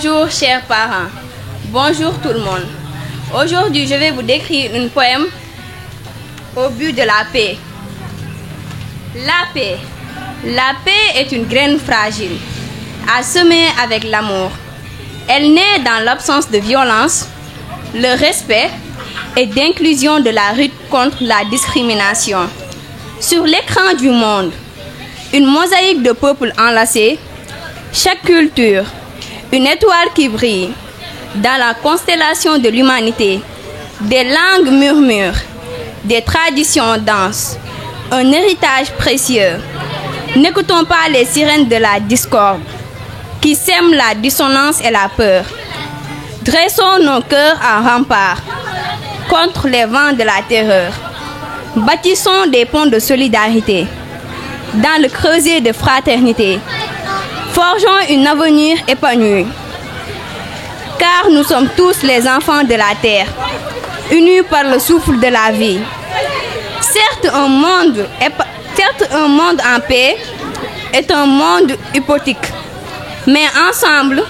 Bonjour chers parents, bonjour tout le monde. Aujourd'hui je vais vous décrire un poème au but de la paix. La paix. La paix est une graine fragile, à semer avec l'amour. Elle naît dans l'absence de violence, le respect et d'inclusion de la lutte contre la discrimination. Sur l'écran du monde, une mosaïque de peuples enlacés, chaque culture, une étoile qui brille. Dans la constellation de l'humanité, des langues murmurent, des traditions dansent, un héritage précieux. N'écoutons pas les sirènes de la discorde qui sèment la dissonance et la peur. Dressons nos cœurs en rempart contre les vents de la terreur. Bâtissons des ponts de solidarité dans le creuset de fraternité. Forgeons un avenir épanoui, car nous sommes tous les enfants de la terre, unis par le souffle de la vie. Certes, un monde en paix est un monde hypothétique, mais ensemble,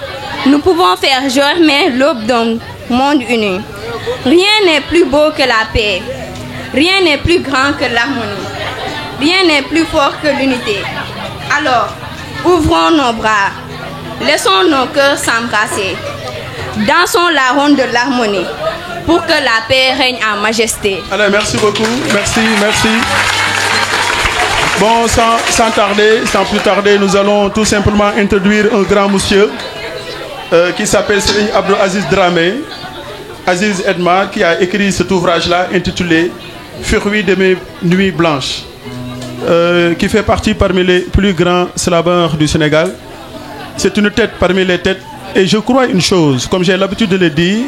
nous pouvons faire germer l'aube d'un monde uni. Rien n'est plus beau que la paix, rien n'est plus grand que l'harmonie, rien n'est plus fort que l'unité. Alors, ouvrons nos bras, laissons nos cœurs s'embrasser, dansons la ronde de l'harmonie pour que la paix règne en majesté. Alors, merci beaucoup, merci. Bon, sans plus tarder, nous allons tout simplement introduire un grand monsieur qui s'appelle Serigne Abdou Aziz Dramé, Aziz Edmar, qui a écrit cet ouvrage-là intitulé Fruits de mes nuits blanches. Qui fait partie parmi les plus grands slaveurs du Sénégal. C'est une tête parmi les têtes. Et je crois une chose, comme j'ai l'habitude de le dire,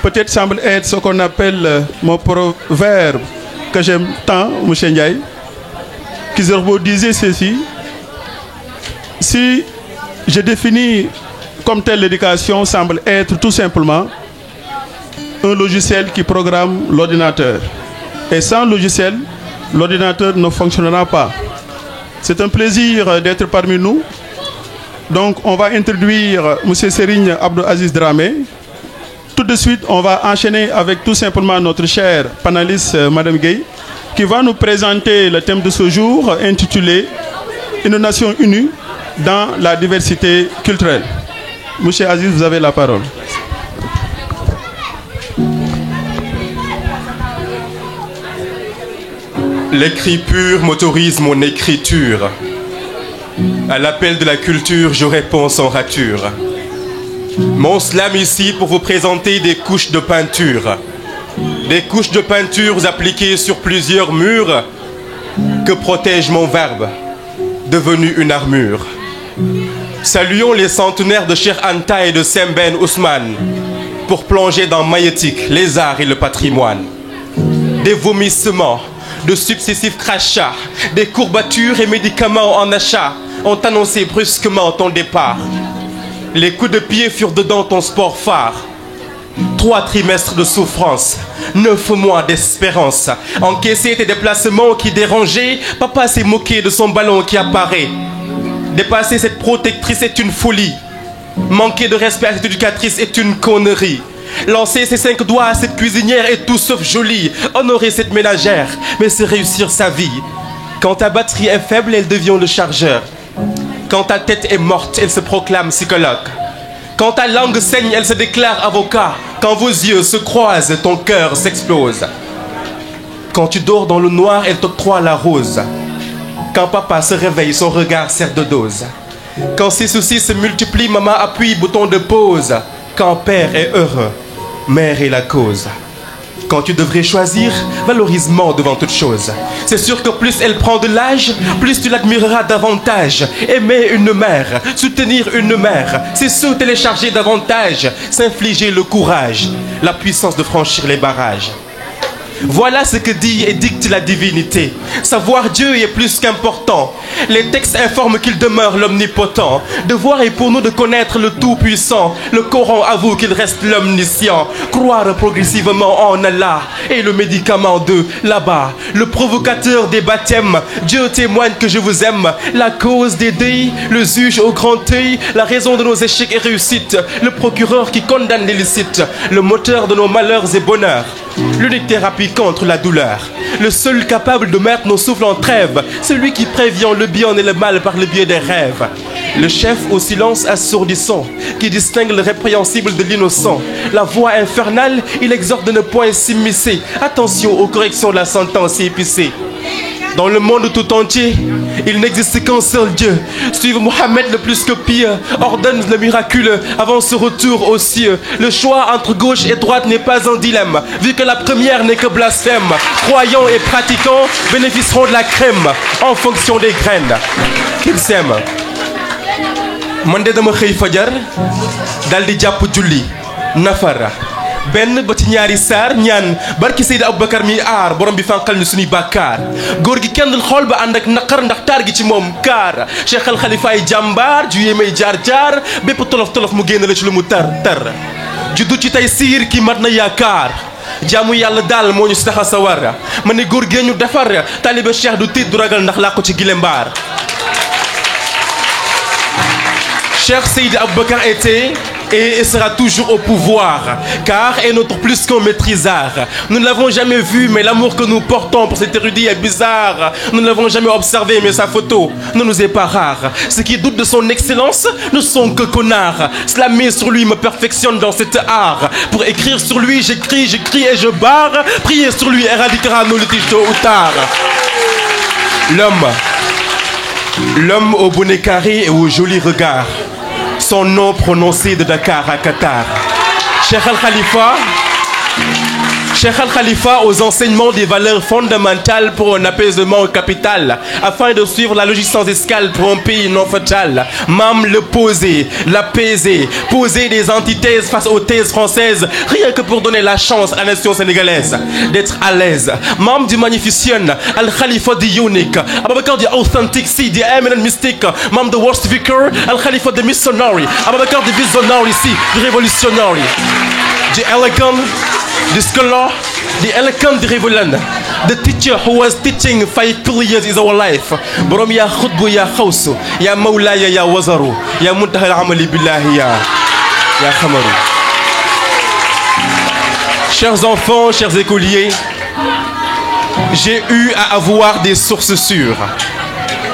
peut-être semble être ce qu'on appelle mon proverbe que j'aime tant, M. Ndiaye, qui disait ceci: si je définis comme telle l'éducation semble être tout simplement un logiciel qui programme l'ordinateur. Et sans logiciel, l'ordinateur ne fonctionnera pas. C'est un plaisir d'être parmi nous. Donc, on va introduire M. Serigne Abdou Aziz Dramé. Tout de suite, on va enchaîner avec tout simplement notre chère panéliste, Mme Gueye, qui va nous présenter le thème de ce jour intitulé Une nation unie dans la diversité culturelle. M. Aziz, vous avez la parole. L'écrit pur m'autorise mon écriture. À l'appel de la culture, je réponds sans rature. Mon slam ici pour vous présenter des couches de peinture. Des couches de peinture appliquées sur plusieurs murs que protège mon verbe, devenu une armure. Saluons les centenaires de Cheikh Anta et de Semben Ousmane pour plonger dans maïeutique, les arts et le patrimoine. Des vomissements, de successifs crachats, des courbatures et médicaments en achat ont annoncé brusquement ton départ. Les coups de pied furent dedans ton sport phare. 3 trimestres de souffrance, 9 mois d'espérance. Encaisser tes déplacements qui dérangeaient, papa s'est moqué de son ballon qui apparaît. Dépasser cette protectrice est une folie. Manquer de respect à cette éducatrice est une connerie. Lancer ses 5 doigts à cette cuisinière est tout sauf joli. Honorer cette ménagère, mais c'est réussir sa vie. Quand ta batterie est faible, elle devient le chargeur. Quand ta tête est morte, elle se proclame psychologue. Quand ta langue saigne, elle se déclare avocat. Quand vos yeux se croisent, ton cœur s'explose. Quand tu dors dans le noir, elle t'octroie la rose. Quand papa se réveille, son regard sert de dose. Quand ses soucis se multiplient, maman appuie bouton de pause. Quand père est heureux, mère est la cause. Quand tu devrais choisir, valorise-moi devant toute chose. C'est sûr que plus elle prend de l'âge, plus tu l'admireras davantage. Aimer une mère, soutenir une mère, c'est se télécharger davantage, s'infliger le courage, la puissance de franchir les barrages. Voilà ce que dit et dicte la divinité. Savoir Dieu est plus qu'important. Les textes informent qu'il demeure l'omnipotent. Devoir est pour nous de connaître le Tout-Puissant. Le Coran avoue qu'il reste l'omniscient. Croire progressivement en Allah et le médicament de là-bas, le provocateur des baptêmes. Dieu témoigne que je vous aime, la cause des deuils, le juge au grand œil, la raison de nos échecs et réussites, le procureur qui condamne l'illicite, le moteur de nos malheurs et bonheurs, l'unique thérapie contre la douleur, le seul capable de mettre nos souffles en trêve, celui qui prévient le bien et le mal par le biais des rêves, le chef au silence assourdissant, qui distingue le répréhensible de l'innocent, la voix infernale, il exhorte de ne point s'immiscer, attention aux corrections de la sentence épicée. Dans le monde tout entier, il n'existe qu'un seul Dieu. Suivre Mohammed le plus que pire, ordonne le miraculeux avant ce retour aux cieux. Le choix entre gauche et droite n'est pas un dilemme, vu que la première n'est que blasphème. Croyants et pratiquants bénéficieront de la crème en fonction des graines qu'ils sèment. Man de dama xëy fajar dal di jàpp julli nafara benn ba ci ñaari saar ñaan barki Seydi Aboubacar mi aar borom bi fànqal ñu suñuy bàkkaar góor gi kenn xool ba ànd ak naqar ndax taar gi ci moom kaar Cheikh al Khalifaay jàmbaar ju yéemay jaar-jaar bépp tolof-tolof mu génn la ci lu mu tar juddu ci tey siir ki mat na yaakaar jaamu yàlla daal moo ñu si tax a sawar ma ne góor gee ñu defar taalibe Cheikh du tiit du ragal ndax laa ko ci gile mbaar Cheikh Seydi Aboubacar était et sera toujours au pouvoir, car est notre plus qu'un maîtrisard. Nous ne l'avons jamais vu, mais l'amour que nous portons pour cet érudit est bizarre. Nous ne l'avons jamais observé, mais sa photo ne nous est pas rare. Ceux qui doutent de son excellence ne sont que connards. Slammer sur lui me perfectionne dans cet art. Pour écrire sur lui, j'écris et je barre. Prier sur lui éradiquera nos litiges tôt ou tard. L'homme au bonnet carré et au joli regard. Son nom prononcé de Dakar à Qatar. Cheikh Al Khalifa aux enseignements des valeurs fondamentales pour un apaisement capital, afin de suivre la logique sans escale pour un pays non fatal. Mam le poser, l'apaiser, poser des antithèses face aux thèses françaises, rien que pour donner la chance à la nation sénégalaise d'être à l'aise. Mam du magnificien, Al Khalifa du unique, Ababakar du authentic, si du eminent mystique, Mam the worst vicar, Al Khalifa the missionary, Ababakar the visionary, si du révolutionary, the elegant, the scholar, the elegant, the revelant, the teacher who was teaching 5 years is our life. Borom ya khutbu ya khawsu, ya mawlaya ya wazaru, ya muntaha al-amali billahi ya khamaru. Chers enfants, chers écoliers, j'ai eu à avoir des sources sûres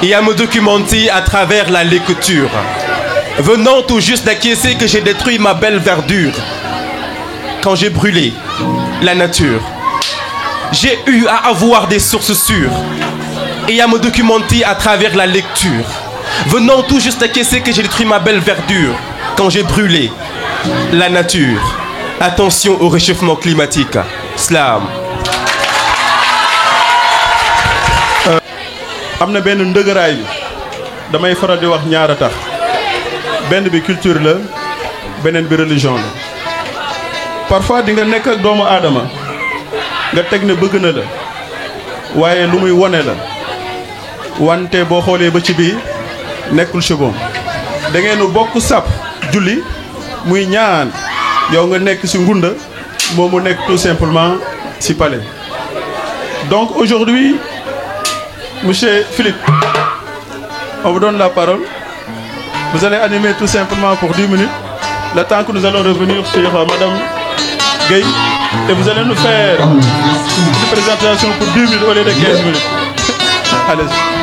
et à me documenter à travers la lecture, venant tout juste d'acquiescer que j'ai détruit ma belle verdure quand j'ai brûlé la nature. J'ai eu à avoir des sources sûres et à me documenter à travers la lecture, venant tout juste d'acquiescer que j'ai détruit ma belle verdure quand j'ai brûlé la nature. Attention au réchauffement climatique. Slam. amna benn ndëgëraay bi damay faral di wax ñaara tax benn bi culture la beneen bi religion la parfois di nga nekk ak doomu aadama nga teg ne bëgg na la waaye lu muy wone la wante boo xoolee ba ci biir nekkul chebon da ngeen bokk sap julli muy ñaan yow nga nekk ci ngunda moom mu nekk tout simplement ci palais. Donc aujourd'hui, monsieur Philippe, on vous donne la parole. Vous allez animer tout simplement pour 10 minutes, le temps que nous allons revenir sur madame Gueye, et vous allez nous faire une présentation pour 10 minutes au lieu de 15 minutes. Allez-y.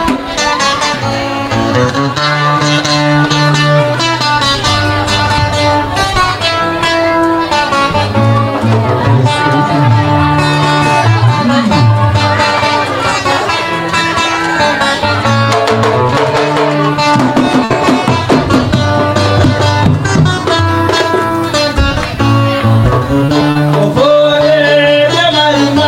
Jamaima,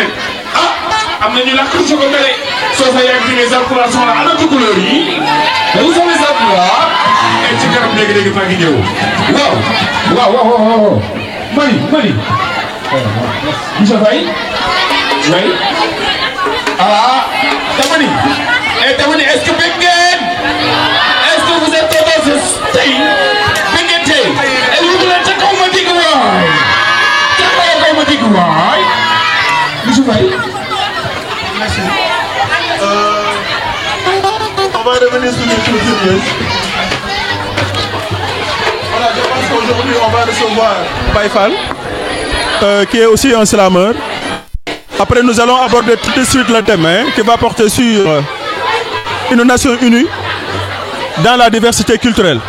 rek ah am na ñu lakk ci ko télé soo fa yàgg fi les alpulaar sont là ana couleur yi vous savez les alpulaar et ci kanam léegi-léegi maa ngi ñëw waaw Mali monsieur Faye oui ah dama ni est-ce que bëgg ngeen est-ce que vous êtes tombés tey bëgg ngeen tey et vous voulez ca kaw ma digg waay ca kaw ma digg waay monsieur Faye merci. On va revenir sur les choses sérieuses. Voilà, je pense qu'aujourd'hui on va recevoir Baye Fall, qui est aussi un slameur. Après, nous allons aborder tout de suite le thème qui va porter sur une nation unie dans la diversité culturelle.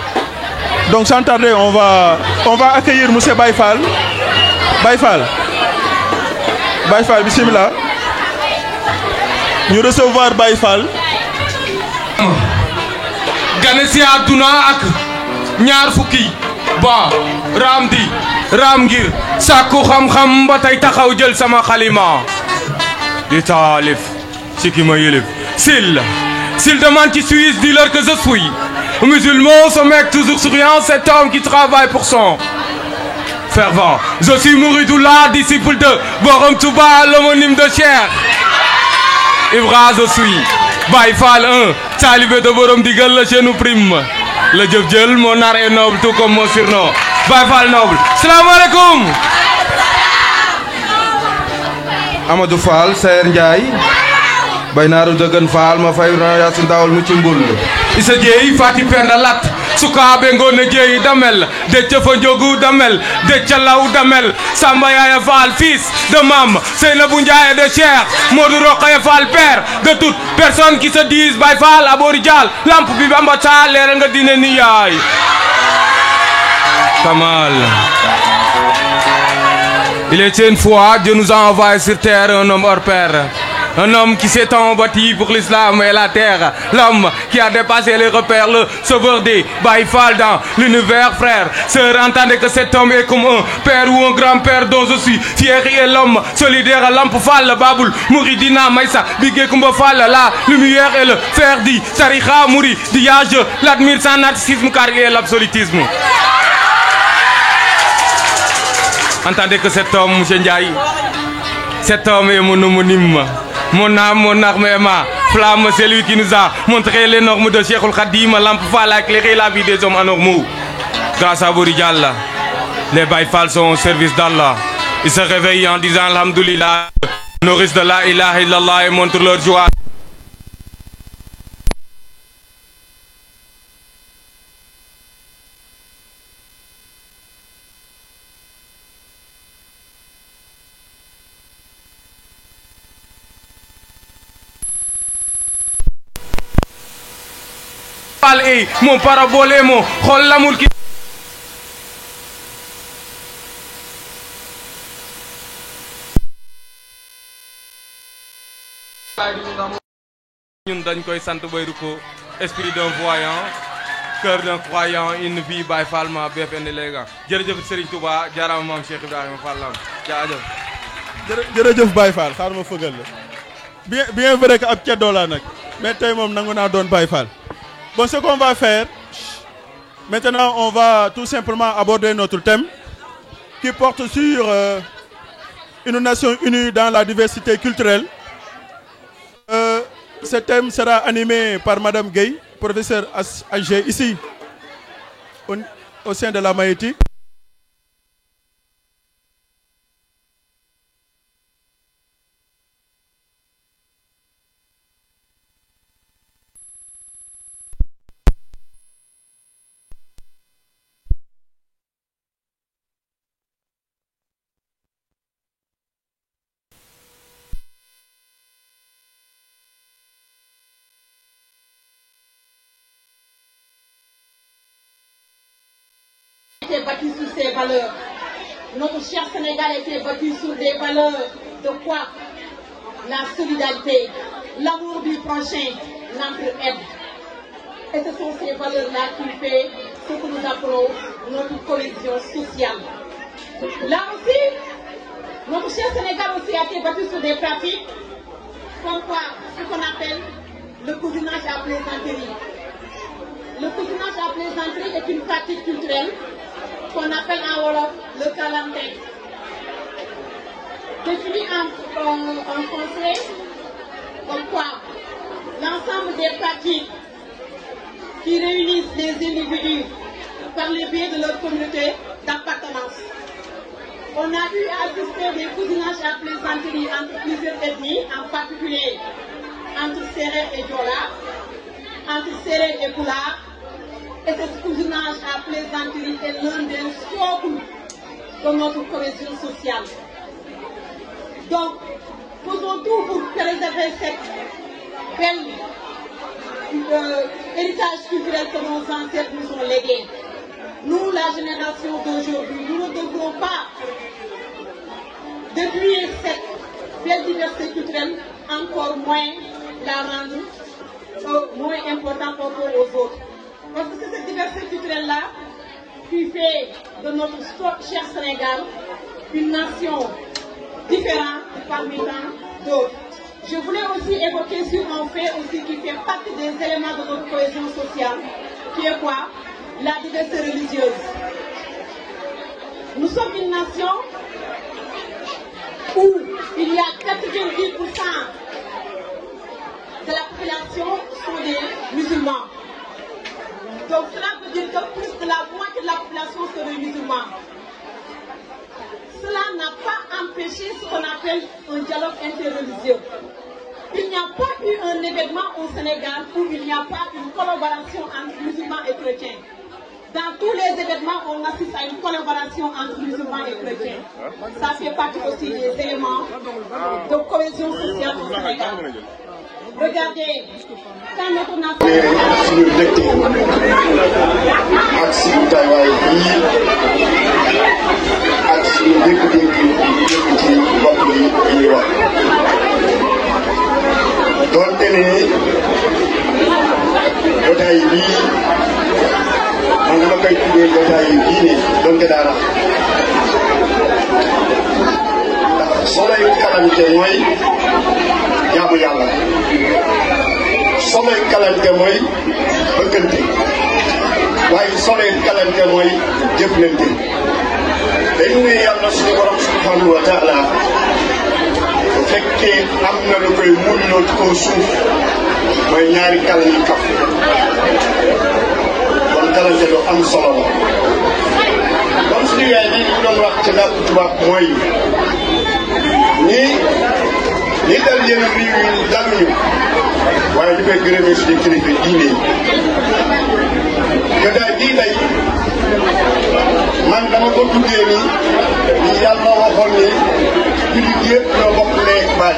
Donc, sans tarder, on va accueillir M. Baye Fall. Baye Fall, bismillah. Nous recevoir Baye Fall. gane si àdduna ak ñaar fukki ba raam ngir sàkku xam-xam ba tey taxaw jël sama xalima di taalif ci ki ma yëlif s'il demande qui suis-je, dis-leur que je suis musulman, ce mec toujours souriant, cet homme qui travaille pour son fervent. Je suis Mouridullah, disciple de Borom Touba, l'homonyme de Cheikh Ibra. Je suis Baye Fall 1, talibé de Borom Digal, le chez nous prime. Le Djef Djel, mon art est noble, tout comme mon surnom. Baye Fall noble. Salam alaikum. Amadou Fall, Sayer Ndiaye. Baynaru Degen Fall, ma fay Yasin Dawal mu ci mbul. Issa Dieye Fati Penda Lat. Sukaabe Ngone Dieye Damel. Déthié Fandiogu Damel. Déthié Law Damel. Samba Yaya Fall, fils de Mam. Seynabou Ndiaye de Cheikh. Modou Rokhaya Fall, père de toute personne qui se disent Baye Fall, Abori Dial. Lamp bi Bamba Taal, leeral nga dine ni yaay. Kamal. Il était une fois, Dieu nous a envoyé sur terre un homme hors pair. Un homme qui s'est bâti pour l'islam et la terre. L'homme qui a dépassé les repères, le sauveur des Baye Fall dans l'univers, frère. Sœur, entendez que cet homme est comme un père ou un grand-père dont je suis fier. Et l'homme solidaire, Lamp Fall, Baboul, Mouridina, Maïssa, Bigué Kumba Fall, la lumière et le fer dit Tariqa, Mouri, Dia, je l'admire sans narcissisme car il est l'absolutisme. Entendez que cet homme, M. Ndiaye, cet homme est mon homonyme. Mon âme, mon arme et ma flamme, c'est lui qui nous a montré les normes de Cheikh Khadim. Lamp Fall a éclairé la vie des hommes anormaux. Grâce à Boridjal, les Baye Fall sont au service d'Allah. Ils se réveillent en disant Alhamdulillah, nourrissent de la ilaha illallah et montrent leur joie. Et mon parabole et mon xol l'amour qui ñun dañ koy sant boy ruko esprit d'un voyant cœur d'un croyant une vie Baye Fall ma BFN léegi jërëjëf Serigne Touba jaaraama maam Cheikh Ibrahima Fall jaajëf jërëjëf Baye Fall xaar ma fëgal la bien vrai que ab ceddoo laa nag mais tey moom nangu naa doon Baye Fall. Bon, ce qu'on va faire, maintenant on va tout simplement aborder notre thème qui porte sur une nation unie dans la diversité culturelle. Ce thème sera animé par Madame Gueye, professeure AG ici, au sein de la Maïti. Battu sur ces valeurs. Notre cher Sénégal a été battu sur des valeurs de quoi? La solidarité, l'amour du prochain, l'entraide. Et ce sont ces valeurs-là qui fait ce que nous appelons notre cohésion sociale. Là aussi, Notre cher Sénégal aussi a été battu sur des pratiques comme quoi ce qu'on appelle le cousinage à plaisanterie. Le cousinage à plaisanterie est une pratique culturelle qu'on appelle en Wolof le kalanté. Défini en français comme quoi l'ensemble des pratiques qui réunissent les individus par le biais de leur communauté d'appartenance. On a eu à assister des cousinages à plaisanterie entre plusieurs ethnies, en particulier entre Sérère et Diola, entre Sérère et Pulaar. Et ce cousinage à plaisanterie est l'un des socles de notre cohésion sociale. Donc, faisons tout pour préserver cette belle héritage culturel que nos ancêtres nous ont légué. Nous, la génération d'aujourd'hui, nous ne devrons pas détruire cette belle diversité culturelle, encore moins la rendre moins importante par rapport aux autres. Parce que c'est cette diversité culturelle-là qui fait de notre cher Sénégal une nation différente parmi tant d'autres. Je voulais aussi évoquer sur un fait aussi qui fait partie des éléments de notre cohésion sociale, qui est quoi? La diversité religieuse. Nous sommes une nation où il y a 90% de la population sont des musulmans. Donc cela veut dire que plus de la moitié de la population sont des musulmans. Cela n'a pas empêché ce qu'on appelle un dialogue interreligieux. Il n'y a pas eu un événement au Sénégal où il n'y a pas une collaboration entre musulmans et chrétiens. Dans tous les événements, on assiste à une collaboration entre musulmans et chrétiens. Ça fait partie aussi des éléments de cohésion sociale au Sénégal. Regardez, quand notre nation... donte ne jotaay bii man dama koy tuddee jotaay yu diine donte daara ndax soloy kalante mooy jaamu yàlla soloy kalante mooy bëggante waaye soloy kalante mooy jëflante dañu ne yàlla suñu borom subhanahu wa taala bu fekkee am na lu koy mulloo ci kaw suuf mooy ñaari kal yi kaf kon kalante lu am solo la comme suñu yaay bi ñu doon wax ci làkku tubaab mooy ñi dal yenn réew yi daluñu waaye ñu koy gërëmee suñu kilifa diine yi jotaay bii tey man dama ko tuddee ni yàlla waxoon ni jullit yëpp ñoo bokk leeg baaj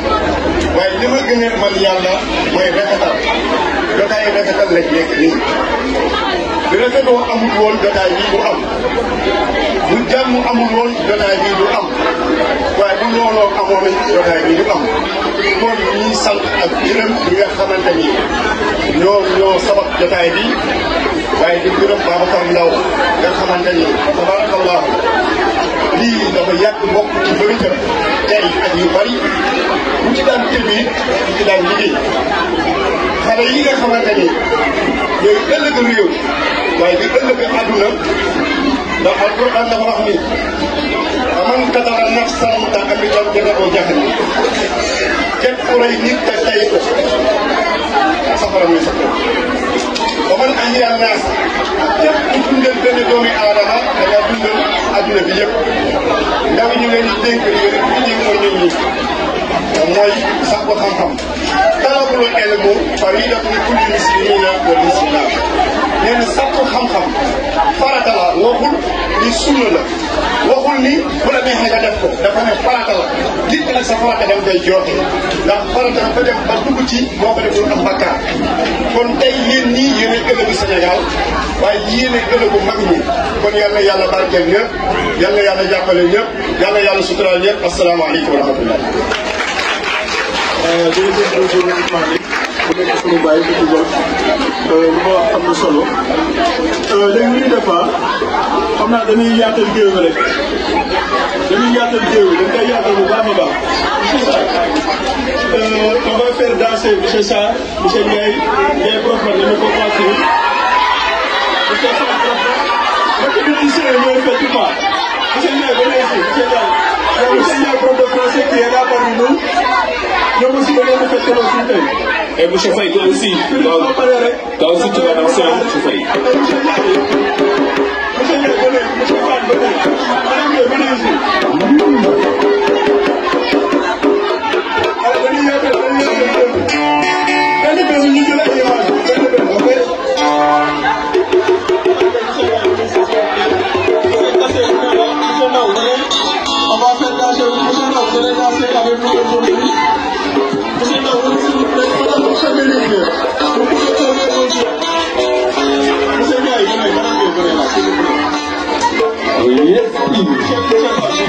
waaye li ma gën a man yàlla mooy rafetal jotaay rafetal lañ nekk nii bi rafetoo amul woon jotaay bii du am bu jàmm amul woon jotaay bii du am waaye bu looloo amoon jotaay bii du am kon ñuy sant ak gërëm ñi nga xamante ni ñoo sabab jotaay bi waaye di gërëm Babacar Ndaw nga xamante ni tabarakallah lii dafa yàgg bokk ci bëri tey ak yu bari bu ci daan tëbi bu ci daan liggéey xale yi nga xamante ni ñooy ëllëg réew waaye di ëllëg àdduna ndax alquran dafa wax ni aman qatala nafsan muta'ammidan jazaahu jahannam képp ku rey nit te tey ko safara muy sa kaw ba man ahya naas képp ku dundal benn doomi aadama da nga dundal adduna bi yëpp ndaw ñu leen di dénk li mooy nit ñi mooy sax ko xam-xam talabul ilmu fariidatun li kulli muslimina wal muslimat nee na sakku xam-xam farata la waxul ni sunna la waxul ni bu la neexee nga def ko dafa ne farata la nit ki nag sa farata dem koy joote ndax farata dafa dem ba dugg ci boo ko deful am bakkaar kon tey yéen ñii yéenay ëllëgu Sénégal waaye yéenay ëllëgu mag ñi kon yal na yàlla barkeel ñëpp yal na yàlla jàppale ñëpp yal na yàlla suturaal ñëpp asalaamaaleykum wa rahmatullah. nekk suñu bàyyi ci Diop lu ma wax am na solo léegi li ñu def xam naa dañuy yaatal géew bi rek dañuy yaatal géew bi dañ koy yaatal bu baax a baax on va faire danser monsieur Sarr monsieur Ndiaye Ndiaye Profar dañu ko partir monsieur Sarr votre politicien ñooy fait tout pas monsieur Ndiaye ba léegi monsieur Ndiaye monsieur Ndiaye prof de français qui est là parmi nous ñoom aussi da ngeen di fekk loo suñu tey. Et monsieur Faye, toi aussi, toi aussi tu vas danser, hein, monsieur Faye. Monsieur Ndiaye, venez, monsieur Fall, venez. Madame Ndiaye, venez ici. Alors, venez yaatal, venez yaatal. Benn bés ñu jël ay image, benn bés, ok? On va faire danser, monsieur Ndaw, vous allez danser avec nous aujourd'hui. Monsieur Ndaw, s'il vous plaît, madame, vous fermez les yeux. Vous pouvez fermer vos yeux. Monsieur Ndiaye, venez, madame Ndiaye, venez là, s'il vous plaît. Oui, monsieur Kassé,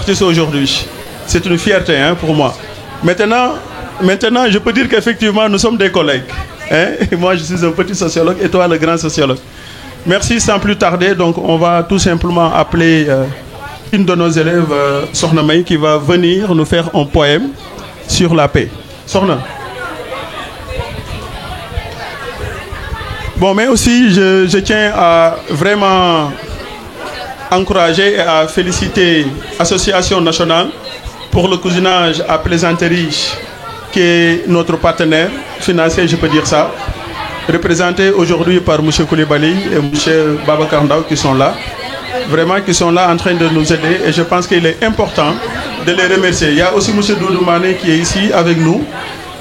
Artiste aujourd'hui. C'est une fierté pour moi. Maintenant, je peux dire qu'effectivement, nous sommes des collègues. Moi, je suis un petit sociologue et toi, le grand sociologue. Merci sans plus tarder. Donc, on va tout simplement appeler une de nos élèves, Sokhna May, qui va venir nous faire un poème sur la paix. Sokhna. Bon, mais aussi, je tiens à vraiment encourager et à féliciter l'Association nationale pour le cousinage à Plaisanterie, qui est notre partenaire financier, je peux dire ça, représenté aujourd'hui par M. Koulibaly et M. Babacar Ndao qui sont là, vraiment qui sont là en train de nous aider, et je pense qu'il est important de les remercier. Il y a aussi M. Doudou Mané qui est ici avec nous,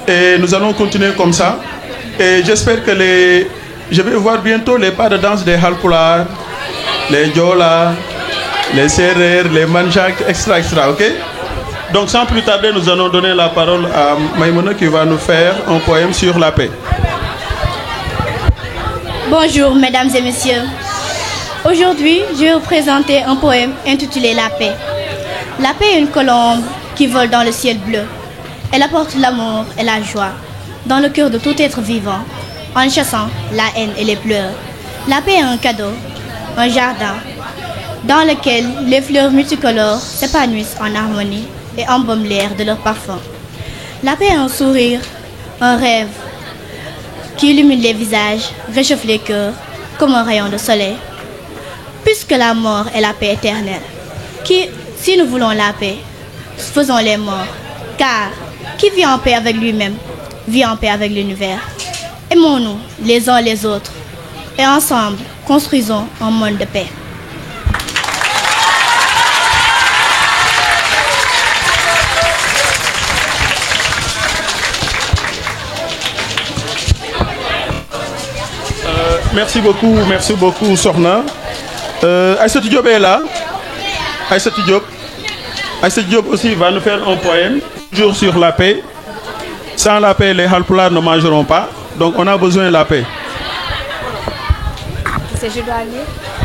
et nous allons continuer comme ça, et j'espère que je vais voir bientôt les pas de danse des Halpulaar, les Diola, les Serer, les Manjak, extra, ok? Donc sans plus tarder, nous allons donner la parole à Maïmouna qui va nous faire un poème sur la paix. Bonjour mesdames et messieurs. Aujourd'hui, je vais vous présenter un poème intitulé La paix. La paix est une colombe qui vole dans le ciel bleu. Elle apporte l'amour et la joie dans le cœur de tout être vivant, en chassant la haine et les pleurs. La paix est un cadeau, un jardin dans lequel les fleurs multicolores s'épanouissent en harmonie et embaument l'air de leur parfum. La paix est un sourire, un rêve, qui illumine les visages, réchauffe les cœurs comme un rayon de soleil. Puisque la mort est la paix éternelle, si nous voulons la paix, faisons les morts, car qui vit en paix avec lui-même, vit en paix avec l'univers. Aimons-nous les uns les autres et ensemble, construisons un monde de paix. Merci beaucoup, Sorna. Aïssatou Diop est là. Aïssatou Diop aussi va nous faire un poème, toujours sur la paix. Sans la paix, les Halpulaar ne mangeront pas. Donc on a besoin de la paix. Je dois lire.